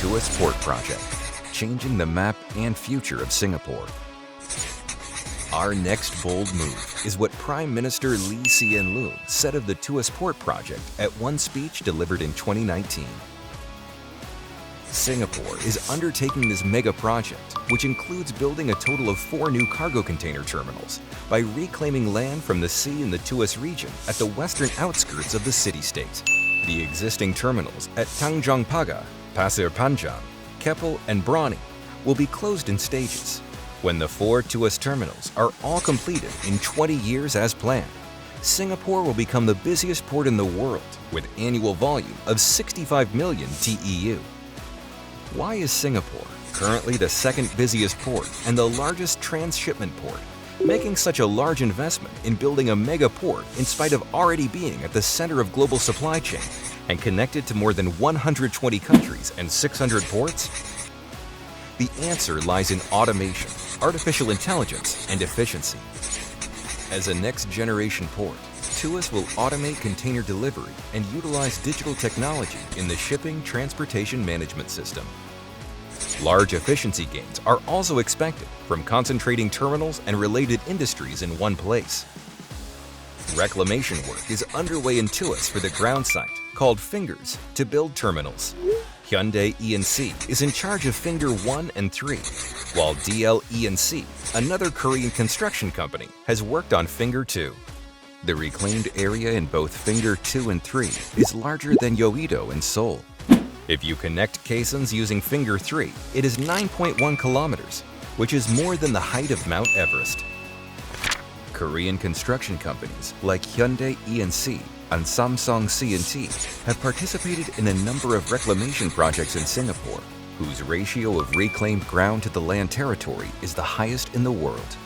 Tuas Port Project, changing the map and future of Singapore. Our next bold move is what Prime Minister Lee Hsien Loong said of the Tuas Port Project at one speech delivered in 2019. Singapore is undertaking this mega project, which includes building a total of 4 new cargo container terminals by reclaiming land from the sea in the Tuas region at the western outskirts of the city-state. The existing terminals at Tanjong Pagar, Pasir Panjang, Keppel, and Brani will be closed in stages. When the 4 Tuas terminals are all completed in 20 years as planned, Singapore will become the busiest port in the world with annual volume of 65 million TEU. Why is Singapore, currently the second busiest port and the largest transshipment port, making such a large investment in building a mega port in spite of already being at the center of global supply chain and connected to more than 120 countries and 600 ports? The answer lies in automation, artificial intelligence, and efficiency. As a next-generation port, Tuas will automate container delivery and utilize digital technology in the shipping transportation management system. Large efficiency gains are also expected from concentrating terminals and related industries in one place. Reclamation work is underway in Tuas for the ground site, called Fingers, to build terminals. Hyundai E&C is in charge of Finger 1 and 3, while DL E&C, another Korean construction company, has worked on Finger 2. The reclaimed area in both Finger 2 and 3 is larger than Yeouido in Seoul. If you connect caissons using Finger 3, it is 9.1 kilometers, which is more than the height of Mount Everest. Korean construction companies like Hyundai E&C and Samsung C&T have participated in a number of reclamation projects in Singapore, whose ratio of reclaimed ground to the land territory is the highest in the world.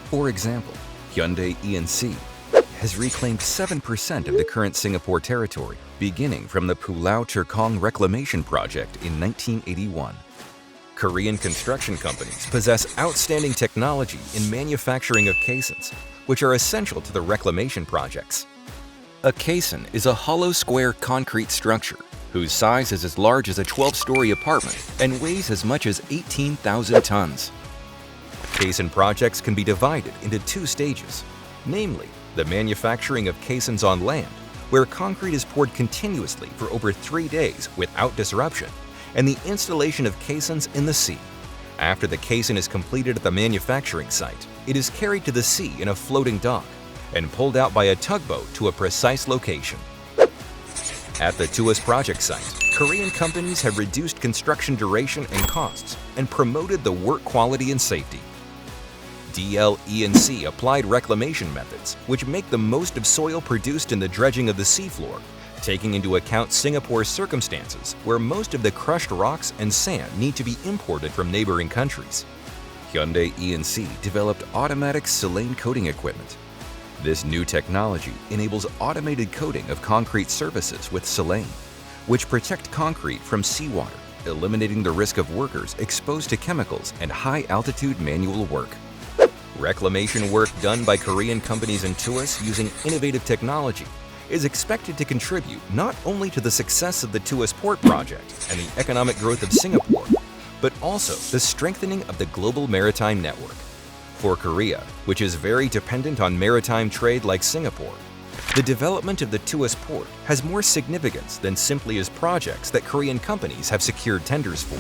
For example, Hyundai E&C has reclaimed 7% of the current Singapore territory, beginning from the Pulau Terkong Reclamation Project in 1981. Korean construction companies possess outstanding technology in manufacturing of caissons, which are essential to the reclamation projects. A caisson is a hollow square concrete structure whose size is as large as a 12-story apartment and weighs as much as 18,000 tons. Caisson projects can be divided into 2 stages, namely, the manufacturing of caissons on land, where concrete is poured continuously for over 3 days without disruption, and the installation of caissons in the sea. After the caisson is completed at the manufacturing site, it is carried to the sea in a floating dock and pulled out by a tugboat to a precise location. At the Tuas project site, Korean companies have reduced construction duration and costs and promoted the work quality and safety. DL E&C applied reclamation methods which make the most of soil produced in the dredging of the seafloor, taking into account Singapore's circumstances where most of the crushed rocks and sand need to be imported from neighboring countries. Hyundai E&C developed automatic silane coating equipment. This new technology enables automated coating of concrete surfaces with silane, which protect concrete from seawater, eliminating the risk of workers exposed to chemicals and high-altitude manual work. Reclamation work done by Korean companies in Tuas using innovative technology is expected to contribute not only to the success of the Tuas Port Project and the economic growth of Singapore, but also the strengthening of the global maritime network. For Korea, which is very dependent on maritime trade like Singapore, the development of the Tuas Port has more significance than simply as projects that Korean companies have secured tenders for.